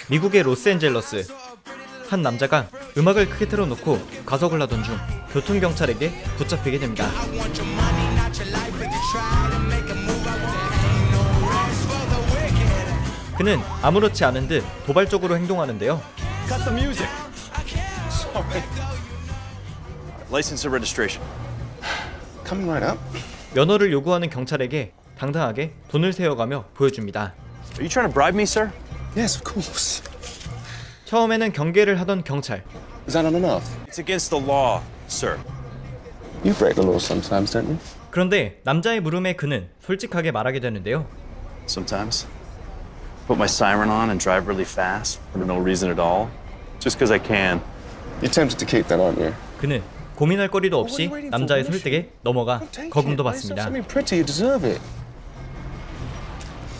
미국의 로스앤젤러스. 한 남자가 음악을 크게 틀어놓고 가석을 하던 중 교통경찰에게 붙잡히게 됩니다. 그는 아무렇지 않은 듯 도발적으로 행동하는데요. 면허를 요구하는 경찰에게 당당하게 돈을 세어가며 보여줍니다. Are you trying to bribe me, sir? Yes, of course. 처음에는 경계를 하던 경찰. Is that not enough? It's against the law, sir. You break the law sometimes, don't you? 그런데 남자의 물음에 그는 솔직하게 말하게 되는데요. Sometimes. Put my siren on and drive really fast for no reason at all, just because I can. You're tempted to keep that, aren't you? 그는 고민할 거리도 없이 남자의 설득에 넘어가 거금도 받습니다. Something pretty, you deserve it.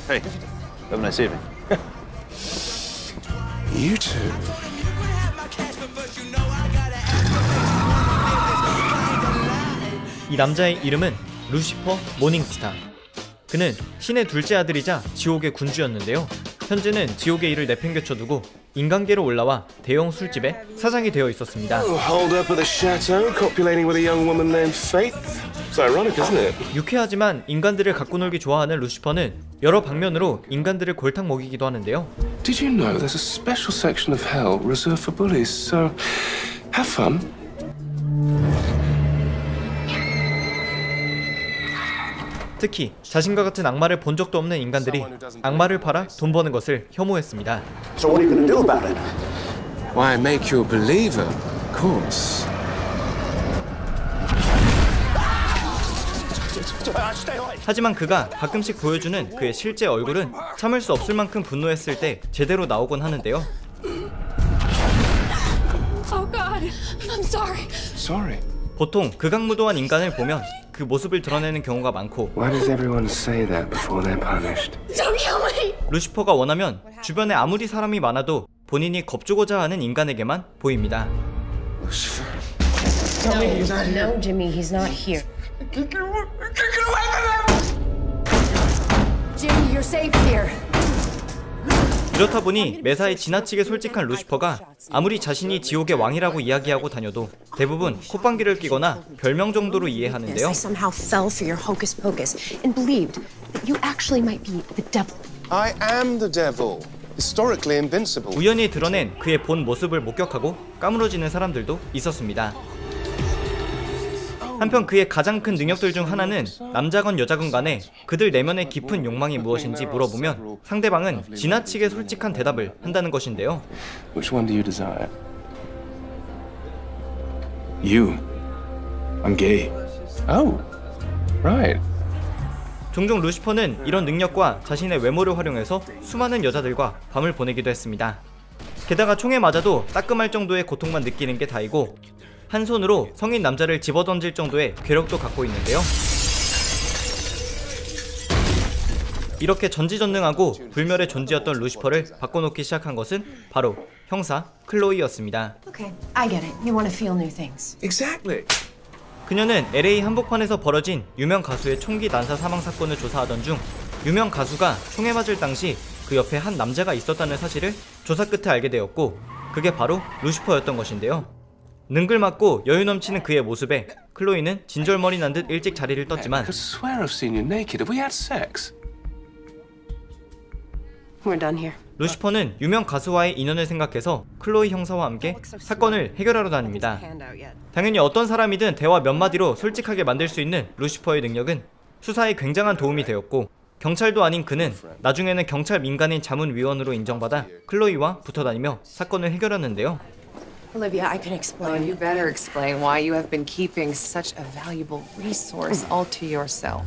Hey, have a nice evening. You too. 이 남자의 이름은 루시퍼 모닝스타. 그는 신의 둘째 아들이자 지옥의 군주였는데요. 현재는 지옥의 일을 내팽개쳐두고 인간계로 올라와 대형 술집의 사장이 되어 있었습니다. Hold up at the chateau, copulating with a young woman named Faith. It's ironic, isn't it? 유쾌하지만 인간들을 갖고 놀기 좋아하는 루시퍼는 여러 방면으로 인간들을 골탕 먹이기도 하는데요. Did you know there's a special section of hell reserved for bullies? So, have fun. 특히 자신과 같은 악마를 본 적도 없는 인간들이 악마를 팔아 돈 버는 것을 혐오했습니다. So what are you going to do about it? Why, make you a believer, of course. 하지만 그가 가끔씩 보여주는 그의 실제 얼굴은 참을 수 없을 만큼 분노했을 때 제대로 나오곤 하는데요. Oh God, I'm sorry. Sorry. 보통 극악무도한 인간을 보면 그 모습을 드러내는 경우가 많고 Why does everyone say that before they're punished? Don't kill me. 루시퍼가 원하면 주변에 아무리 사람이 많아도 본인이 겁주고자 하는 인간에게만 보입니다. No, Jimmy, he's not here. Jimmy, you're safe here. 이렇다 보니 매사에 지나치게 솔직한 루시퍼가 아무리 자신이 지옥의 왕이라고 이야기하고 다녀도 대부분 콧방귀를 끼거나 별명 정도로 이해하는데요. I somehow fell for your hocus pocus and believed that you actually might be the devil. I am the devil. Historically invincible. 우연히 드러낸 그의 본 모습을 목격하고 까무러지는 사람들도 있었습니다. 한편 그의 가장 큰 능력들 중 하나는 남자건 여자건 간에 그들 내면의 깊은 욕망이 무엇인지 물어보면 상대방은 지나치게 솔직한 대답을 한다는 것인데요. Which one do you desire? You. I'm gay. Oh, right. 종종 루시퍼는 이런 능력과 자신의 외모를 활용해서 수많은 여자들과 밤을 보내기도 했습니다. 게다가 총에 맞아도 따끔할 정도의 고통만 느끼는 게 다이고 한 손으로 성인 남자를 집어던질 정도의 괴력도 갖고 있는데요. 이렇게 전지전능하고 불멸의 존재였던 루시퍼를 바꿔놓기 시작한 것은 바로 형사 클로이였습니다. Okay, I get it. You want to feel new things. Exactly. 그녀는 LA 한복판에서 벌어진 유명 가수의 총기 난사 사망 사건을 조사하던 중 유명 가수가 총에 맞을 당시 그 옆에 한 남자가 있었다는 사실을 조사 끝에 알게 되었고 그게 바로 루시퍼였던 것인데요. 능글맞고 여유 넘치는 그의 모습에 클로이는 진절머리 난 듯 일찍 자리를 떴지만 I could swear I've seen you naked. Have we had sex? We're done here. 루시퍼는 유명 가수와의 인연을 생각해서 클로이 형사와 함께 사건을 해결하러 다닙니다. 당연히 어떤 사람이든 대화 몇 마디로 솔직하게 만들 수 있는 루시퍼의 능력은 수사에 굉장한 도움이 되었고 경찰도 아닌 그는 나중에는 경찰 민간인 자문위원으로 인정받아 클로이와 붙어다니며 사건을 해결하는데요. Olivia, I can explain. You better explain why you have been keeping such a valuable resource all to yourself.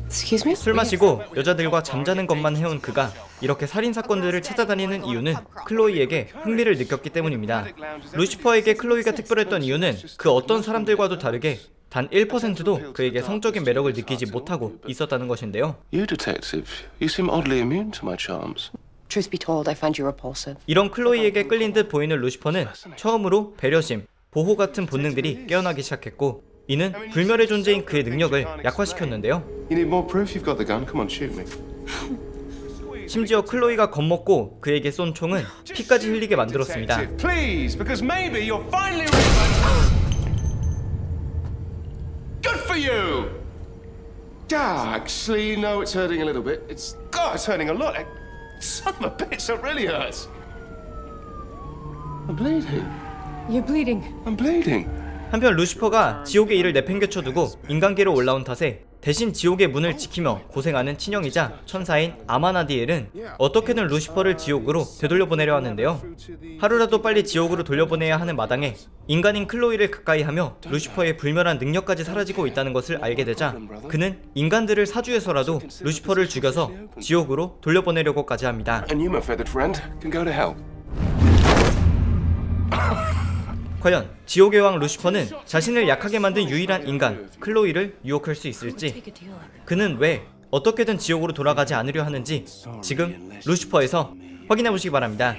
Excuse me? 술 마시고 여자들과 잠자는 것만 해온 그가 이렇게 살인 사건들을 찾아다니는 이유는 클로이에게 흥미를 느꼈기 때문입니다. 루시퍼에게 클로이가 특별했던 이유는 그 어떤 사람들과도 다르게 단 1%도 그에게 성적인 매력을 느끼지 못하고 있었다는 것인데요. You detective, you seem oddly immune to my charms. Truth be told, I find you repulsive. 이런 클로이에게 끌린 듯 보이는 루시퍼는 처음으로 배려심, 보호 같은 본능들이 깨어나기 시작했고 이는 불멸의 존재인 그의 능력을 약화시켰는데요. You need more proof you've got the gun. Come on, shoot me. 심지어 클로이가 겁먹고 그에게 쏜 총은 피까지 흘리게 만들었습니다. Please, because maybe you're finally. Good for you. Actually, no, it's hurting a little bit. It's hurting a lot. Son of a bitch, that really hurts. I'm bleeding. You're bleeding. I'm bleeding. 한편 루시퍼가 지옥의 일을 내팽개쳐 두고 인간계로 올라온 탓에 대신 지옥의 문을 지키며 고생하는 친형이자 천사인 아마나디엘은 어떻게든 루시퍼를 지옥으로 되돌려보내려 하는데요. 하루라도 빨리 지옥으로 돌려보내야 하는 마당에 인간인 클로이를 가까이 하며 루시퍼의 불멸한 능력까지 사라지고 있다는 것을 알게 되자 그는 인간들을 사주해서라도 루시퍼를 죽여서 지옥으로 돌려보내려고까지 합니다. And you, my feathered friend, can go to hell. 과연 지옥의 왕 루시퍼는 자신을 약하게 만든 유일한 인간 클로이를 유혹할 수 있을지, 그는 왜 어떻게든 지옥으로 돌아가지 않으려 하는지 지금 루시퍼에서 확인해 보시기 바랍니다.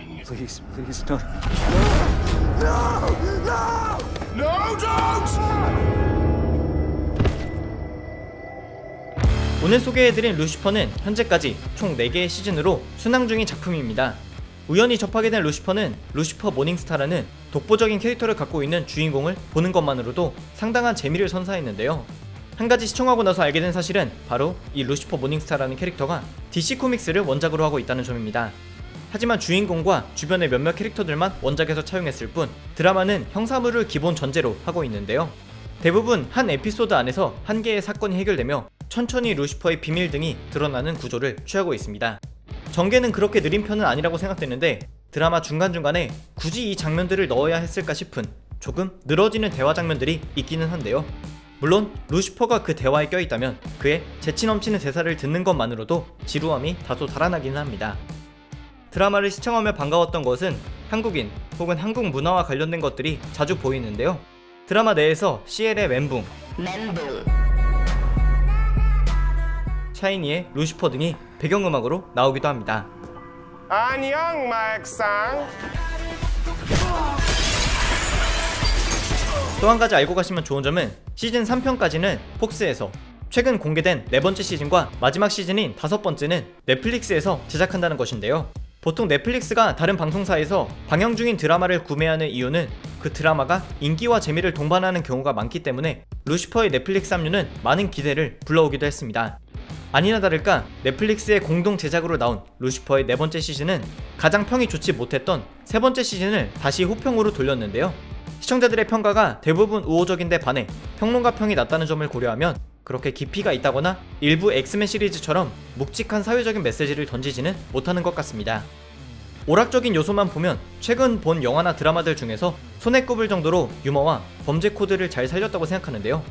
오늘 소개해드린 루시퍼는 현재까지 총 4개의 시즌으로 순항 중인 작품입니다. 우연히 접하게 된 루시퍼는 루시퍼 모닝스타라는 독보적인 캐릭터를 갖고 있는 주인공을 보는 것만으로도 상당한 재미를 선사했는데요. 한 가지 시청하고 나서 알게 된 사실은 바로 이 루시퍼 모닝스타라는 캐릭터가 DC 코믹스를 원작으로 하고 있다는 점입니다. 하지만 주인공과 주변의 몇몇 캐릭터들만 원작에서 차용했을 뿐 드라마는 형사물을 기본 전제로 하고 있는데요. 대부분 한 에피소드 안에서 한 개의 사건이 해결되며 천천히 루시퍼의 비밀 등이 드러나는 구조를 취하고 있습니다. 전개는 그렇게 느린 편은 아니라고 생각되는데 드라마 중간중간에 굳이 이 장면들을 넣어야 했을까 싶은 조금 늘어지는 대화 장면들이 있기는 한데요. 물론 루시퍼가 그 대화에 껴있다면 그의 재치 넘치는 대사를 듣는 것만으로도 지루함이 다소 달아나기는 합니다. 드라마를 시청하며 반가웠던 것은 한국인 혹은 한국 문화와 관련된 것들이 자주 보이는데요. 드라마 내에서 CL의 멘붕, 샤이니의 루시퍼 등이 배경음악으로 나오기도 합니다. 안녕, 마엑상. 또 한 가지 알고 가시면 좋은 점은 시즌 3편까지는 폭스에서, 최근 공개된 4번째 시즌과 마지막 시즌인 5번째는 넷플릭스에서 제작한다는 것인데요. 보통 넷플릭스가 다른 방송사에서 방영 중인 드라마를 구매하는 이유는 그 드라마가 인기와 재미를 동반하는 경우가 많기 때문에 루시퍼의 넷플릭스 합류는 많은 기대를 불러오기도 했습니다. 아니나 다를까 넷플릭스의 공동 제작으로 나온 루시퍼의 4번째 시즌은 가장 평이 좋지 못했던 3번째 시즌을 다시 호평으로 돌렸는데요. 시청자들의 평가가 대부분 우호적인데 반해 평론가 평이 낮다는 점을 고려하면 그렇게 깊이가 있다거나 일부 엑스맨 시리즈처럼 묵직한 사회적인 메시지를 던지지는 못하는 것 같습니다. 오락적인 요소만 보면 최근 본 영화나 드라마들 중에서 손에 꼽을 정도로 유머와 범죄 코드를 잘 살렸다고 생각하는데요.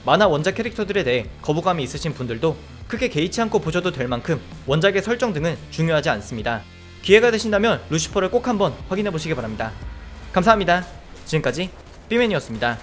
만화 원작 캐릭터들에 대해 거부감이 있으신 분들도 크게 개의치 않고 보셔도 될 만큼 원작의 설정 등은 중요하지 않습니다. 기회가 되신다면 루시퍼를 꼭 한번 확인해 보시기 바랍니다. 감사합니다. 지금까지 삐맨이었습니다.